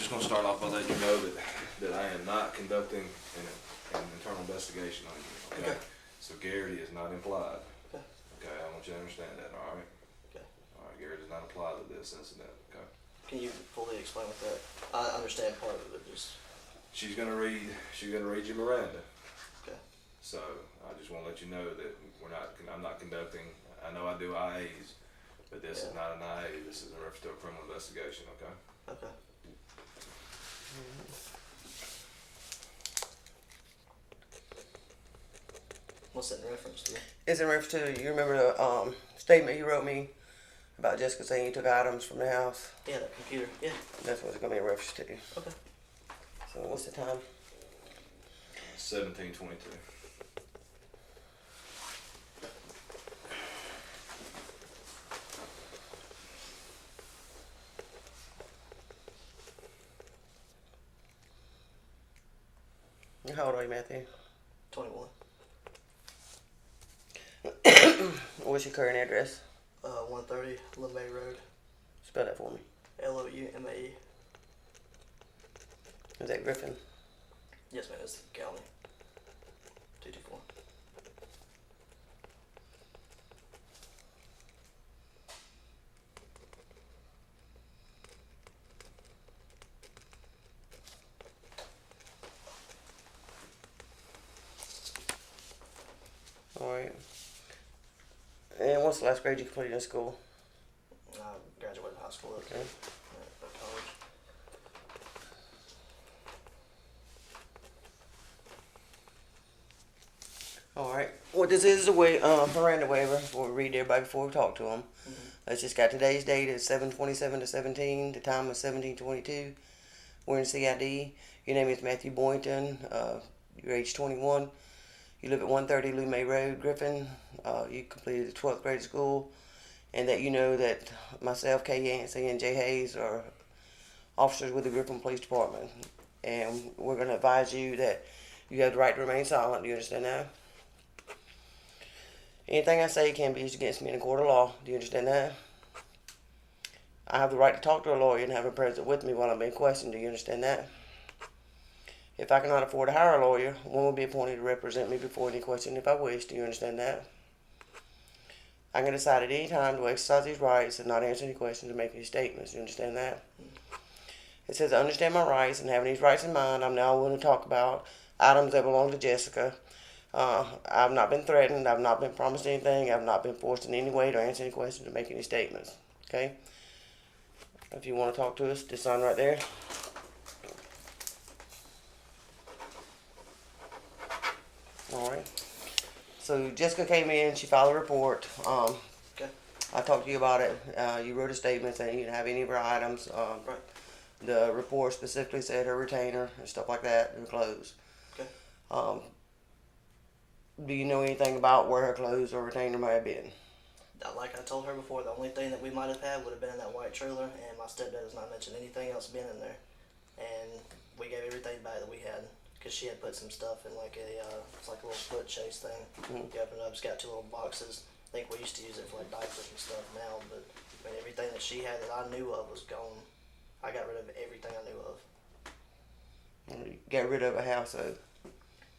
just going to start off by letting you know that I am not conducting an internal investigation on you, okay? So Garrity is not implied. Okay. Okay, I want you to understand that, alright? Okay. Alright, Garrity does not apply to this incident, okay? Can you fully explain what that? I understand part of it, just. She's gonna read you Miranda. Okay. So I just want to let you know that I'm not conducting. I know I do IAs, but this is not an IA. This is a reference to a criminal investigation. Okay. Okay. What's that in reference to? It's in reference to, you remember the statement you wrote me about Jessica saying you took items from the house? Yeah, that computer. Yeah. That's what it's going to be in reference to. Okay. So what's the time? 17:22. How old are you, Matthew? 21. What's your current address? 130 LeMay Road. Spell that for me. Loumae. Is that Griffin? Yes, man. It's the county. 224. Alright. And what's the last grade you completed in school? I graduated high school. Okay. College. Alright. What this is a Miranda waiver before we read to everybody before we talk to them. It's just got today's date at 7/27 to 17. The time was 17:22. We're in CID. Your name is Matthew Boynton. You're age 21. You live at 130 LeMay Road, Griffin. You completed the 12th grade school. And that you know that myself, Kay Yancey, and Jay Hayes are officers with the Griffin Police Department. And we're going to advise you that you have the right to remain silent. Do you understand that? Anything I say can be used against me in a court of law. Do you understand that? I have the right to talk to a lawyer and have him present with me while I'm being questioned. Do you understand that? If I cannot afford to hire a lawyer, one will be appointed to represent me before any question if I wish. Do you understand that? I can decide at any time to exercise these rights and not answer any questions or make any statements. Do you understand that? It says, I understand my rights, and having these rights in mind, I'm now willing to talk about items that belong to Jessica. I've not been threatened. I've not been promised anything. I've not been forced in any way to answer any questions or make any statements. Okay? If you want to talk to us, just sign right there. Alright. So Jessica came in, she filed a report. Okay. I talked to you about it. You wrote a statement saying you didn't have any of her items. Right. The report specifically said her retainer and stuff like that, her clothes. Okay. Do you know anything about where her clothes or retainer might have been? Like I told her before, the only thing that we might have had would have been in that white trailer, and my stepdad has not mentioned anything else being in there. And we gave everything back that we had, because she had put some stuff in like it's like a little foot chase thing. You open it up, it's got 2 little boxes. I think we used to use it for like diapers and stuff now, but I mean, everything that she had that I knew of was gone. I got rid of everything I knew of. You got rid of a house, so.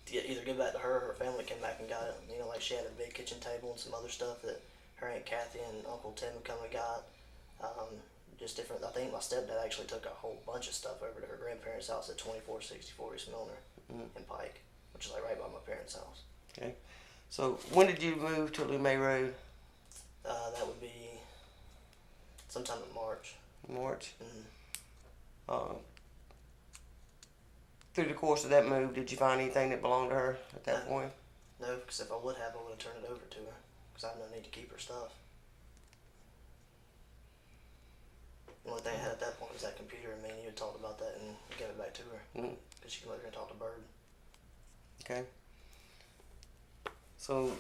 To either give back to her or her family came back and got it. You know, like she had a big kitchen table and some other stuff that her Aunt Kathy and Uncle Tim had come and got. Just different. I think my stepdad actually took a whole bunch of stuff over to her grandparents' house at 2464 East Milner in Pike, which is like right by my parents' house. Okay. So when did you move to LeMay Road? That would be sometime in March. March. Mm-hmm. Through the course of that move, did you find anything that belonged to her at that point? No, because if I would have, I would have turned it over to her, because I have no need to keep her stuff. The only thing I had at that point was that computer, and me and you had talked about that and gave it back to her, because she could let her talk to Bird. Okay. So,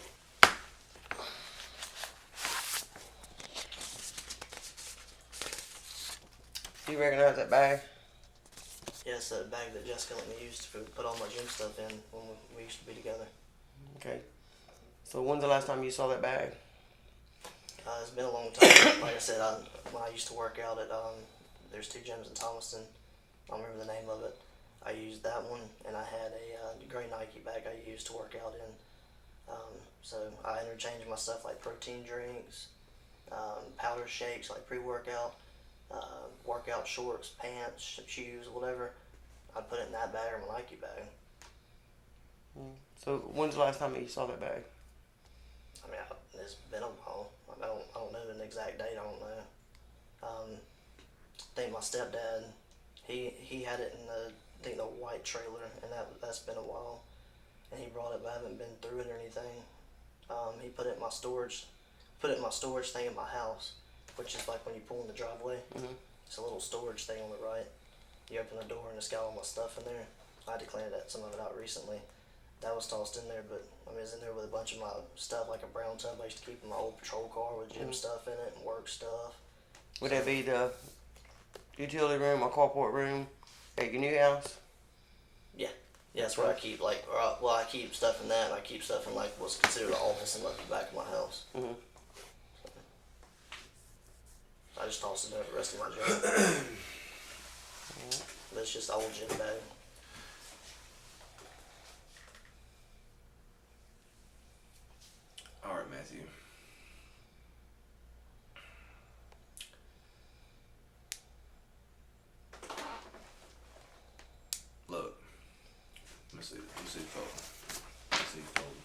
do you recognize that bag? Yeah, it's that bag that Jessica let me use to put all my gym stuff in when we used to be together. Okay. So when's the last time you saw that bag? It's been a long time. Like I said, when I used to work out at there's 2 gyms in Thomaston, I don't remember the name of it. I used that one, and I had a gray Nike bag I used to work out in. So I interchanged my stuff like protein drinks, powder shakes like pre-workout, workout shorts, pants, shoes, whatever. I put it in that bag or my Nike bag. So when's the last time you saw that bag? I mean, it's been a while. I don't know an exact date. I don't know. I think my stepdad, he had it in the white trailer, and that's been a while. And he brought it, but I haven't been through it or anything. He put it in my storage thing in my house, which is like when you pull in the driveway. Mm-hmm. It's a little storage thing on the right. You open the door and it's got all my stuff in there. I had to clean some of it out recently. That was tossed in there, but I mean, it's in there with a bunch of my stuff, like a brown tub I used to keep in my old patrol car with gym stuff in it and work stuff. Would that be the utility room or carport room at your new house? Yeah, that's where I keep I keep stuff in that, and I keep stuff in like what's considered the office in like the back of my house. Mm-hmm. I just tossed it there for the rest of my gym. But it's just an old gym bag. All right, Matthew. Look. Let me see the folder. Let me see the folder.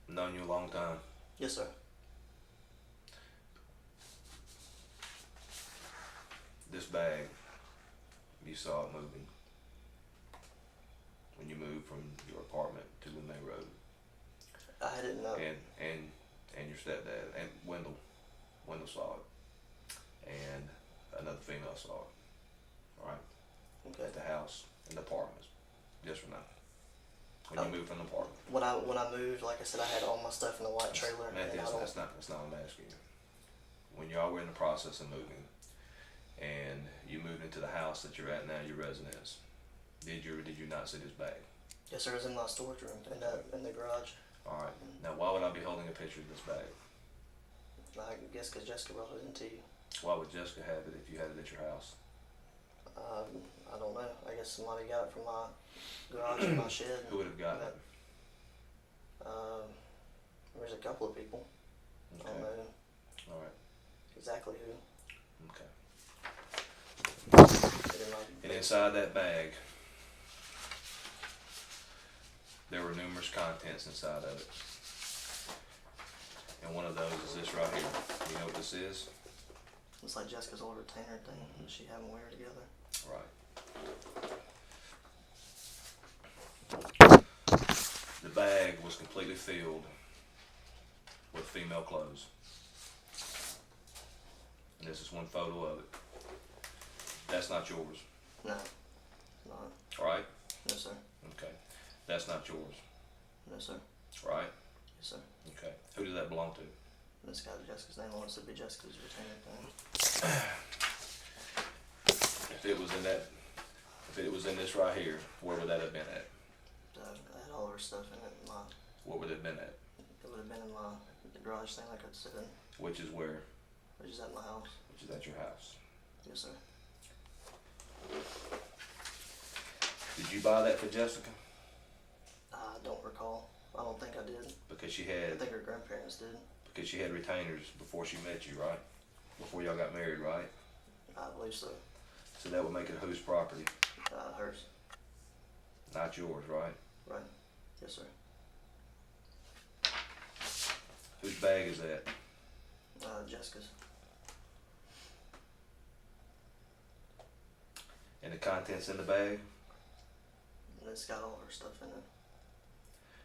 Known you a long time. Yes, sir. This bag, you saw it moving when you moved from your apartment to the main road. I didn't know. And your stepdad and Wendell saw it, and another female saw it. All right. Okay. At the house and the apartments. Yes or no? When you moved from the apartment. When I moved, like I said, I had all my stuff in the white trailer. Matthew, that's not what I'm asking you. When y'all were in the process of moving, and you moved into the house that you're at now, your residence, did you not see this bag? Yes, sir. It was in my storage room in the garage. All right. Now, why would I be holding a picture of this bag? I guess because Jessica brought it into you. Why would Jessica have it if you had it at your house? I don't know. I guess somebody got it from my garage or my shed. Who would have got it? There's a couple of people. Okay. I don't know All right. exactly who. Okay. But And inside that bag, there were numerous contents inside of it. And one of those is this right here. You know what this is? It's like Jessica's old retainer thing that she had them wear together. Right. The bag was completely filled with female clothes. And this is one photo of it. That's not yours. No, not. Right? No, sir. Okay. That's not yours. No, sir. Right? Yes, sir. Okay. Who did that belong to? This got Jessica's name on it, so it'd be Jessica's retainer thing. If it was in this right here, where would that have been at? I had all of her stuff in it. Where would it have been at? It would have been in the garage thing, like I said, Which is where? which is at my house. Which is at your house. Yes, sir. Did you buy that for Jessica? I don't recall. I don't think I did. Because she I had think her grandparents did. retainers before she met you, right? Before y'all got married, right? I believe so. So that would make it whose property? Hers. Not yours, right? Right. Yes, sir. Whose bag is that? Jessica's. And the contents in the bag? And it's got all her stuff in it.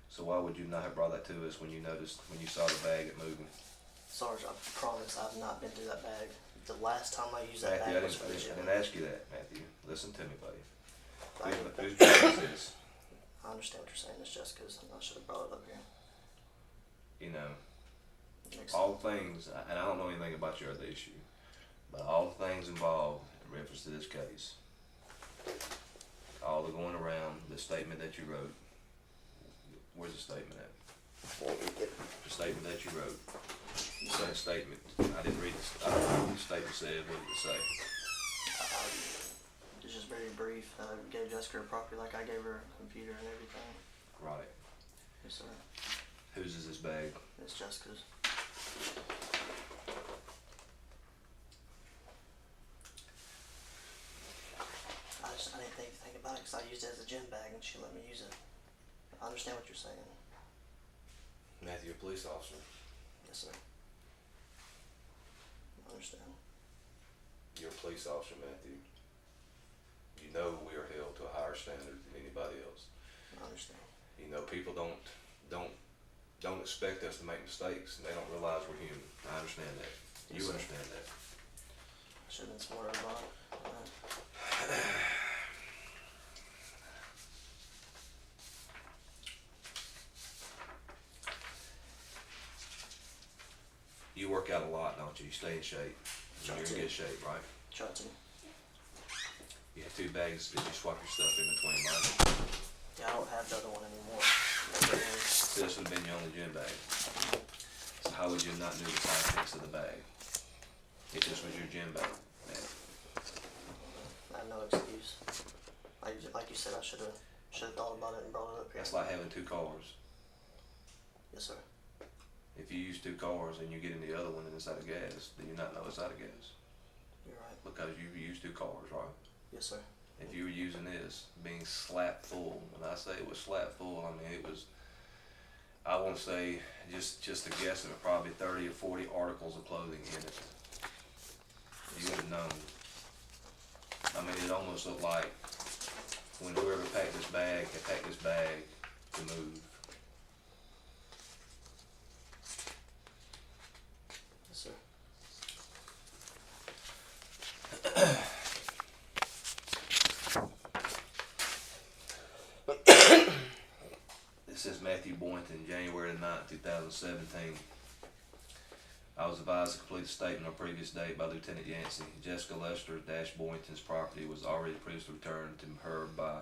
So why would you not have brought that to us when you saw the bag at moving? Sarge, I promise I've not been through that bag. The last time I used that Matthew, bag I was for the gym. didn't ask you that, Matthew. Listen to me, buddy. I Whose bag is this? understand what you're saying. It's Jessica's. I should have brought it up here. You know, Makes all things, and I don't know anything about your other issue, but all the things involved in reference to this case, all the going around, the statement that you wrote. Where's the statement at? The statement that you wrote. The same statement. I didn't read this. I don't know what the statement said. What did it say? It's just very brief. I gave Jessica her property like I gave her a computer and everything. Right. Yes, sir. Whose is this bag? It's Jessica's. I didn't think about it because I used it as a gym bag and she let me use it. I understand what you're saying. Matthew, a police officer. Yes, sir. I understand. You're a police officer, Matthew. You know we are held to a higher standard than anybody else. I understand. You know, people don't expect us to make mistakes, and they don't realize we're human. I understand that. You Yes, sir. understand that. I should have been smarter about it. You work out a lot, don't you? You stay in shape. Try You're to. in good shape, right? Try to. You have 2 bags. Did you swap your stuff in between mine? Yeah, I don't have the other one anymore. So this would have been your only gym bag. So how would you not know the contents of the bag? If this was your gym bag, man. I have no excuse. Like you said, I should have thought about it and brought it up here. That's like having 2 cars. Yes, sir. If you use 2 cars and you get in the other one and it's out of gas, do you not know it's out of gas? You're right. Because you used 2 cars, right? Yes, sir. If you were using this, being slap full, when I say it was slap full, I mean it was, I want to say, just a guess of probably 30 or 40 articles of clothing in it. You would have known. I mean, it almost looked like when whoever packed this bag had packed this bag to move. Yes, sir. This is Matthew Boynton, January 9th, 2017. I was advised to complete a statement on a previous date by Lieutenant Yancey. Jessica Lester Boynton's property was already previously returned to her by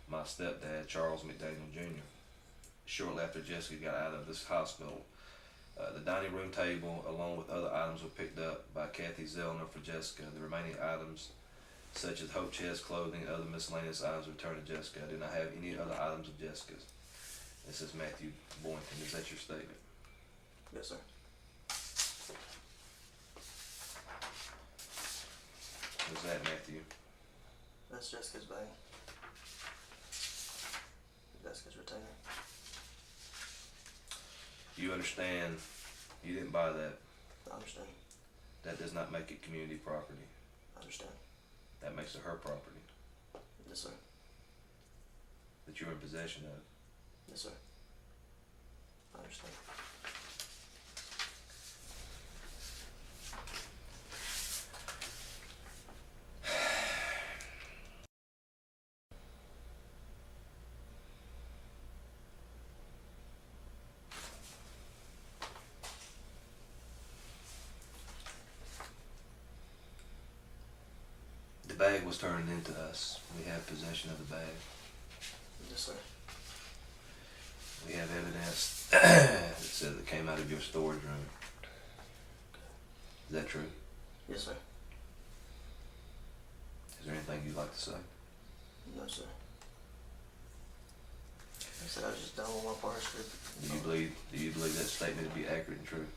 my stepdad, Charles McDaniel Jr. Shortly after Jessica got out of this hospital, the dining room table, along with other items, were picked up by Kathy Zellner for Jessica. The remaining items, such as Hope Chest clothing and other miscellaneous items, returned to Jessica. I did not have any other items of Jessica's. This is Matthew Boynton. Is that your statement? Yes, sir. What's that, Matthew? That's Jessica's bag. Jessica's retainer. You understand you didn't buy that. I understand. That does not make it community property. I understand. That makes it her property Yes, sir. that you're in possession of. Yes, sir. I understand. The bag was turned into us. We have possession of the bag. Yes, sir. We have evidence that says it came out of your storage room. Is that true? Yes, sir. Is there anything you'd like to say? No, sir. I said I was just done with one part of script. Do you believe that statement to be accurate and true?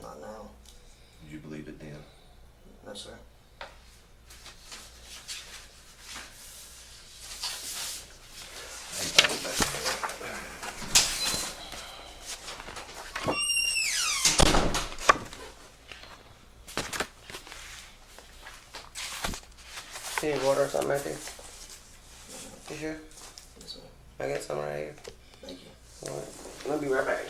Not now. Did you believe it then? No, sir. You need water or something, Matthew? You sure? Yes, sir. I got some right here. Thank you. Alright. I'll be right back.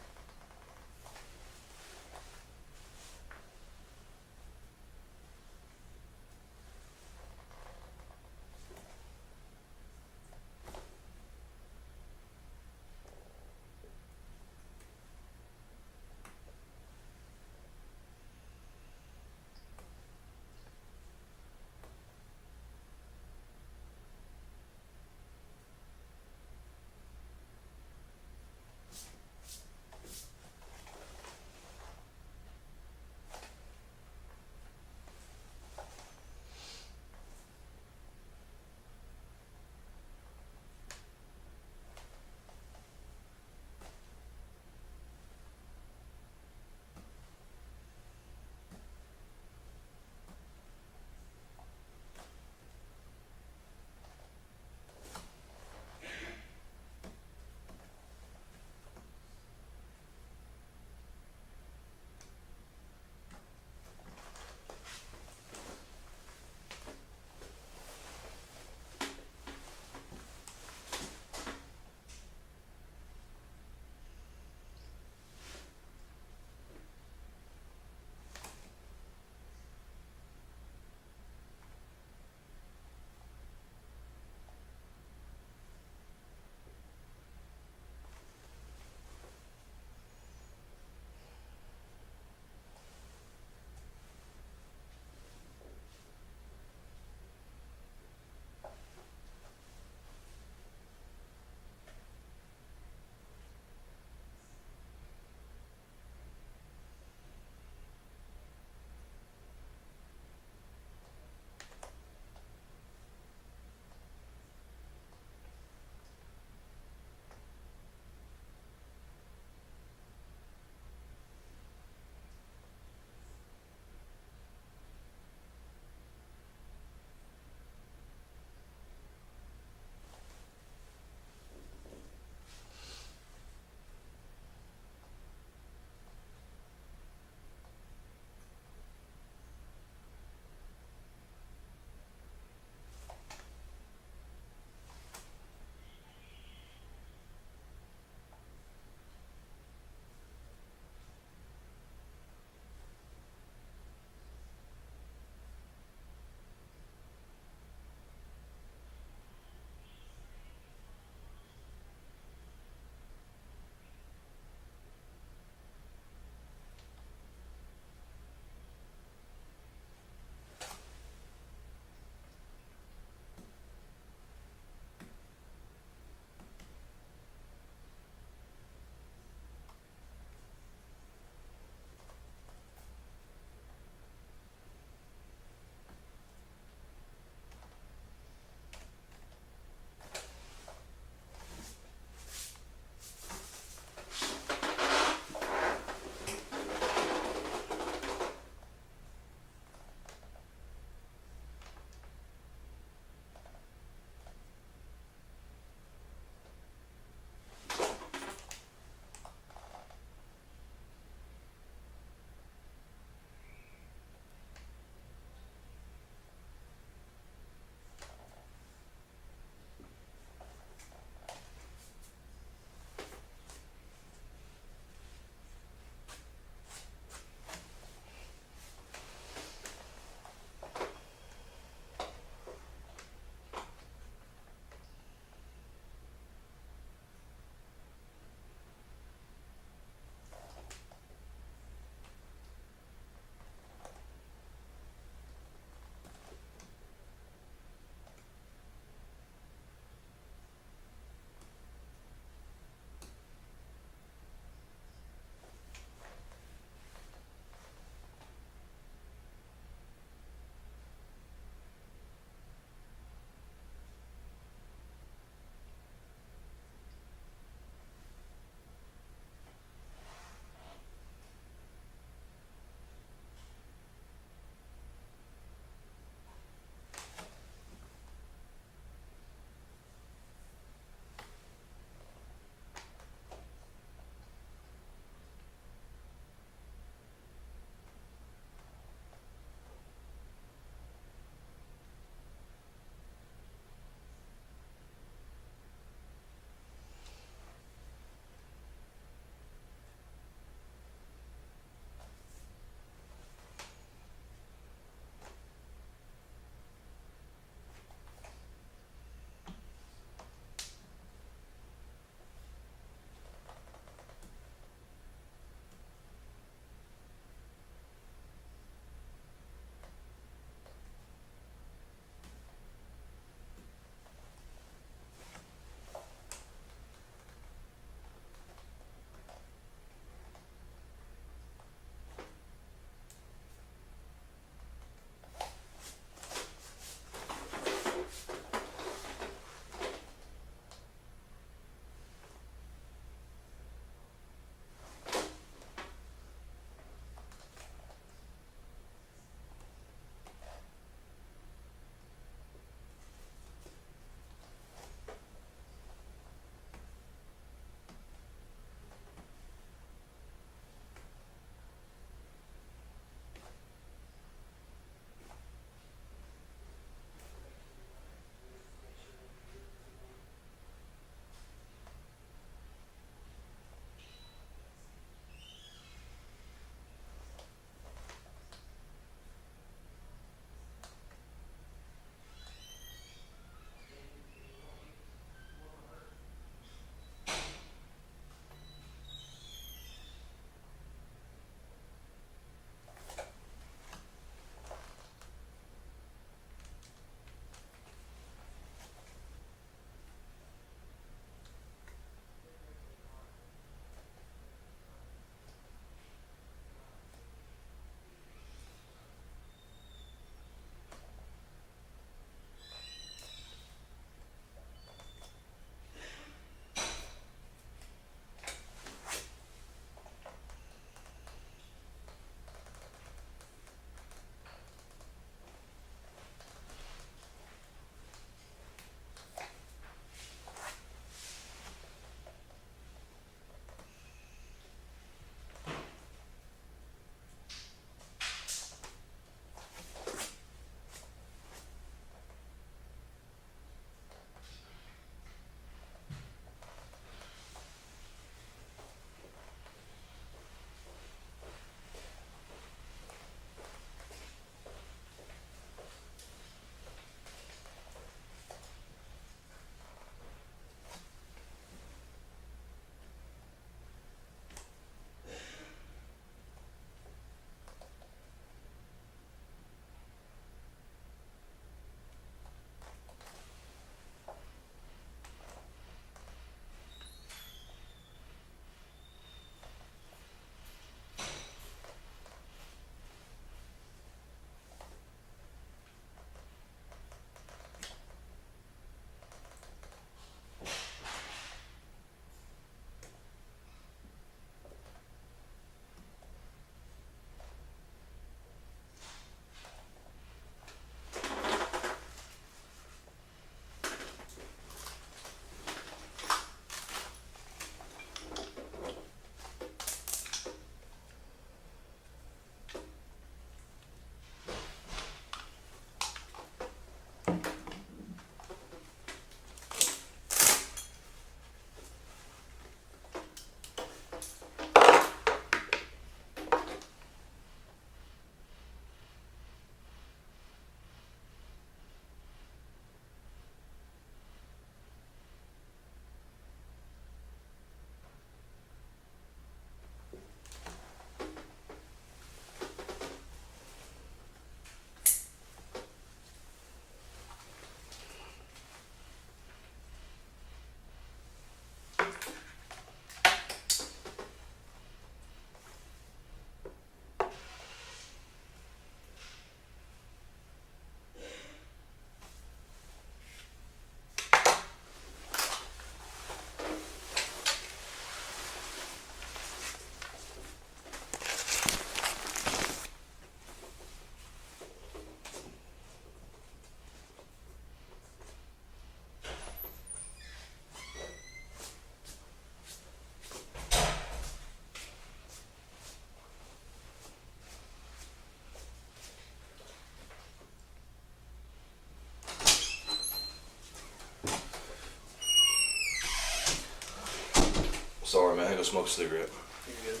smoke a cigarette. You're good.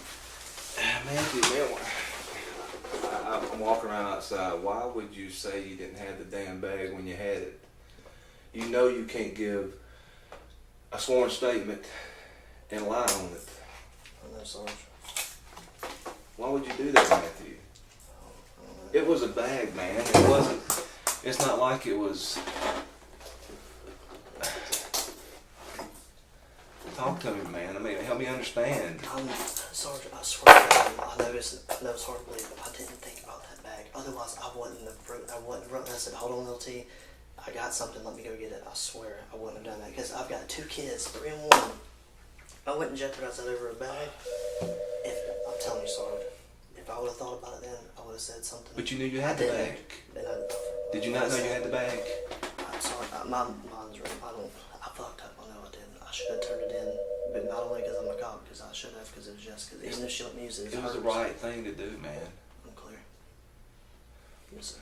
Matthew, man, I'm walking around outside. Why would you say you didn't have the damn bag when you had it? You know you can't give a sworn statement and lie on it. I know, Sarge. Why would you do that, Matthew? It was a bag, man. It wasn't. It's not like it was. Talk to me, man. I mean, help me understand. Sarge, I swear to God, I know it's hard to believe, but I didn't think about that bag. Otherwise, I wouldn't have wrote. I said, hold on, LT. I got something. Let me go get it. I swear, I wouldn't have done that because I've got 2 kids, 3 and 1. I wouldn't jeopardize that over a bag. I'm telling you, Sarge, if I would have thought about it then, I would have said something. But you knew you had the bag. Did you not know you had the bag? I'm sorry, mine's right. I fucked up. I know I didn't. I should have turned it in, but not only because I'm a cop, because I should have, because it was Jessica. Even if she let me use it, It was the right thing to do, man. I'm clear. Yes, sir.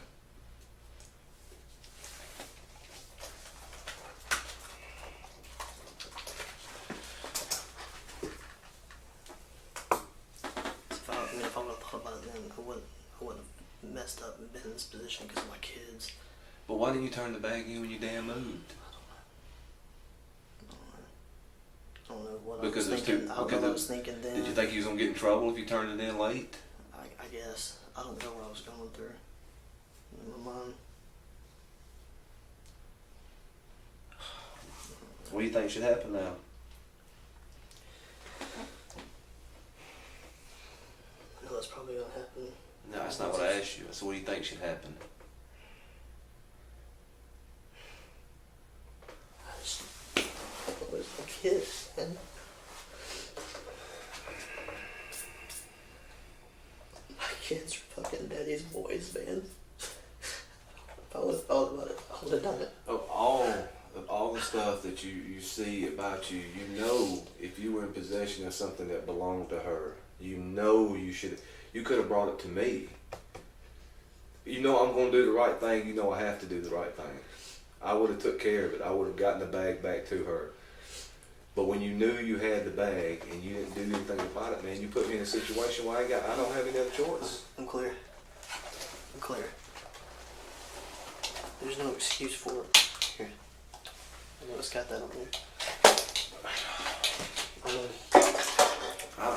If I would have thought about it then, I wouldn't have messed up and been in this position because of my kids. But why didn't you turn the bag in when you damn moved? I don't know what Because I was it's thinking. too- I don't know because what I was thinking then. Did you think you was gonna get in trouble if you turned it in late? I guess. I don't know what I was going through in my mind. What do you think should happen now? I know that's probably going to happen. No, that's not what I asked you. So what do you think should happen? I just lose my kids, man. My kids are fucking daddy's boys, man. If I would have thought about it, I would have done it. Of all the stuff that you see about you, you know if you were in possession of something that belonged to her, you know you could have brought it to me. You know I'm going to do the right thing. You know I have to do the right thing. I would have took care of it. I would have gotten the bag back to her. But when you knew you had the bag and you didn't do anything about it, man, you put me in a situation where I don't have any other choice. I'm clear. I'm clear. There's no excuse for it. Here. I know it's got that on there. I know.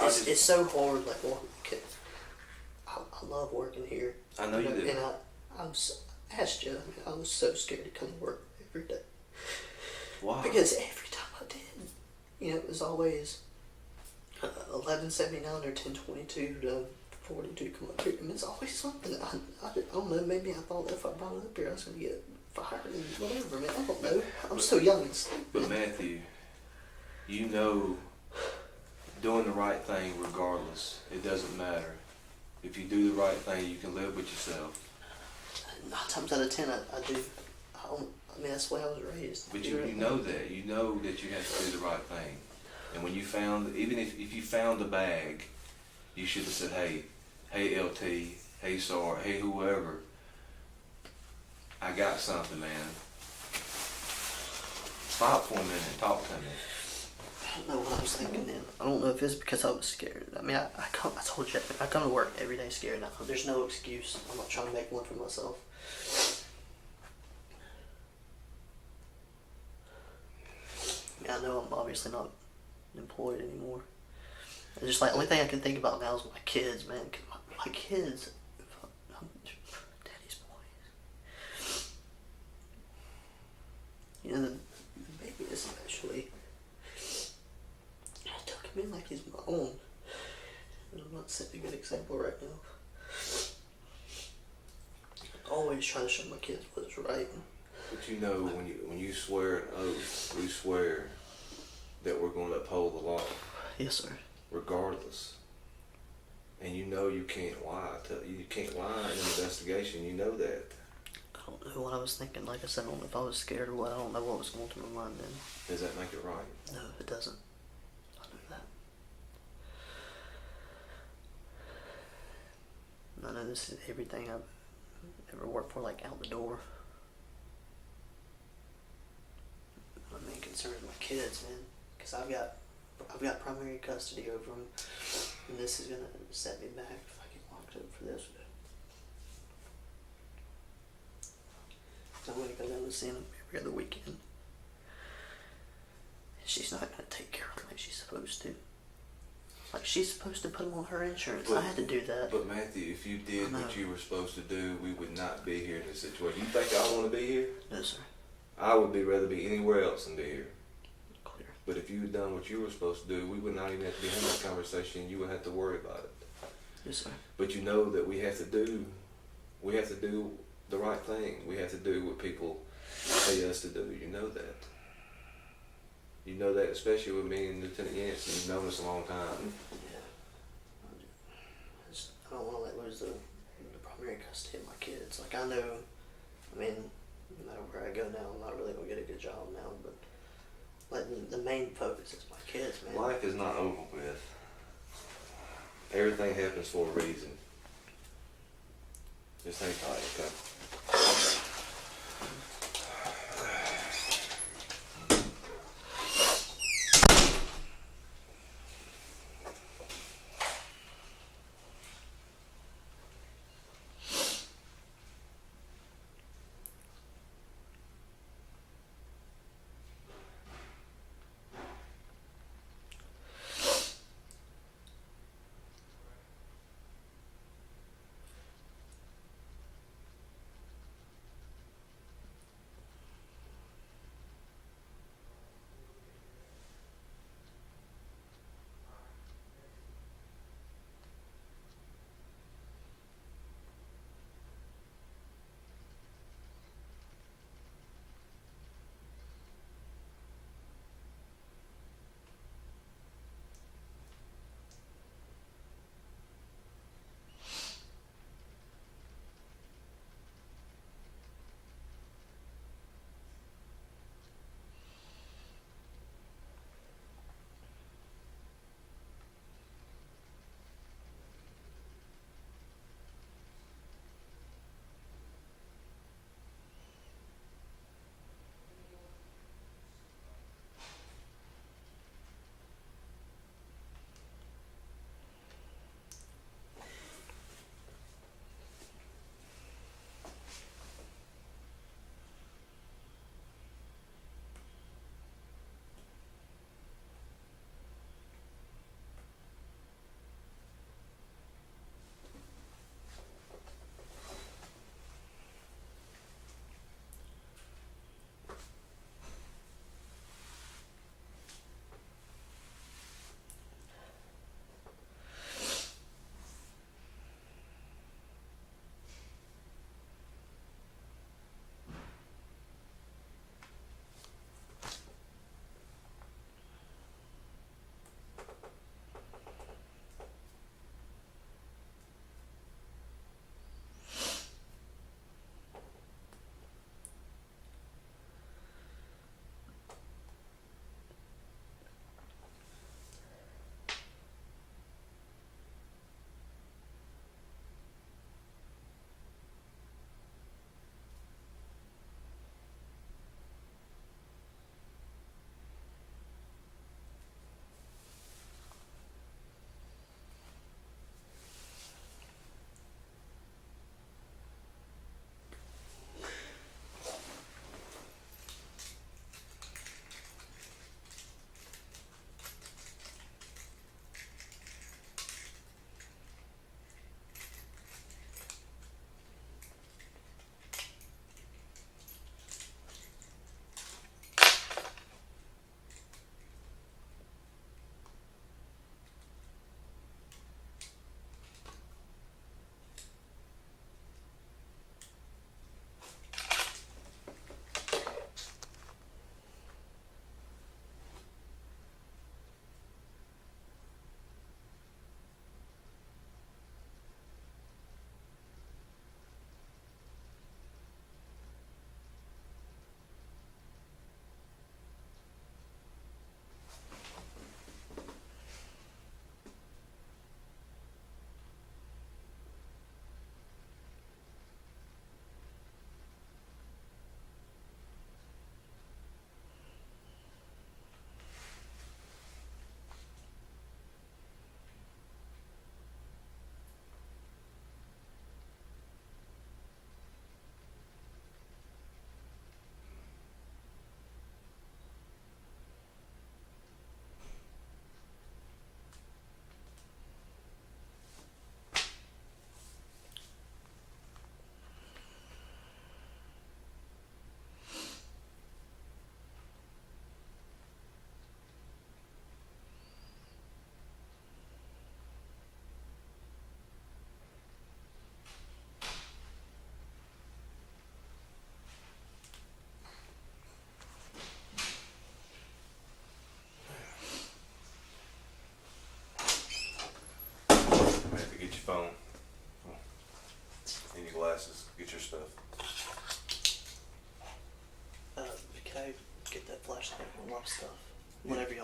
It's so hard, like, I love working here. I know you do. And I asked you, I was so scared to come to work every day. Why? Because every time I did, it was always 11:79 or 10:22 to 42 come up here. I mean, it's always something. I don't know, maybe I thought if I brought it up here, I was going to get fired and whatever, man. I don't know. I'm so young and stupid. But Matthew, you know doing the right thing regardless. It doesn't matter. If you do the right thing, you can live with yourself. 9 times out of 10, I do. I mean, that's the way I was raised. But you know that. You know that you have to do the right thing. And when you found, even if you found the bag, you should have said, hey LT, hey SAR, hey whoever, I got something, man. Stop for a minute and talk to me. I don't know what I was thinking then. I don't know if it's because I was scared. I mean, I told you, I come to work every day scared now. There's no excuse. I'm not trying to make one for myself. I mean, I know I'm obviously not employed anymore. It's just like, the only thing I can think about now is my kids, man. 'Cause my kids, I'm daddy's boys. The baby especially. I took him in like he's my own. And I'm not setting a good example right now. Always trying to show my kids what's right. But you know, when you swear an oath, we swear that we're going to uphold the law. Yes, sir. Regardless. And you know you can't lie. You can't lie in an investigation. You know that. I don't know what I was thinking. Like I said, I don't know if I was scared or what. I don't know what was going through my mind then. Does that make it right? No, it doesn't. I know that. And I know this is everything I've ever worked for, like, out the door. My main concern is my kids, man. Because I've got I've got primary custody over him, and this is gonna set me back if I get locked up for this. So I'm gonna go down and see him every other weekend. She's not gonna take care of him like she's supposed to. Like, she's supposed to put him on her insurance. I had to do that. But Matthew, if you did I know. what you were supposed to do, we would not be here in this situation. You think I want to be here? No, sir. I would rather be anywhere else than be here. Clear. But if you had done what you were supposed to do, we would not even have to be having this conversation. You would have to worry about it. Yes, sir. But you know that we have to do the right thing. We have to do what people pay us to do. You know that. You know that, especially with me and Lieutenant Yancey. You've known us a long time. Yeah. I don't want to let lose the primary custody of my kids. Like, I know, I mean, no matter where I go now, I'm not really going to get a good job now, but like, the main focus is my kids, man. Life is not over with. Everything happens for a reason. Just hang tight, okay?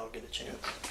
y'all get a chance.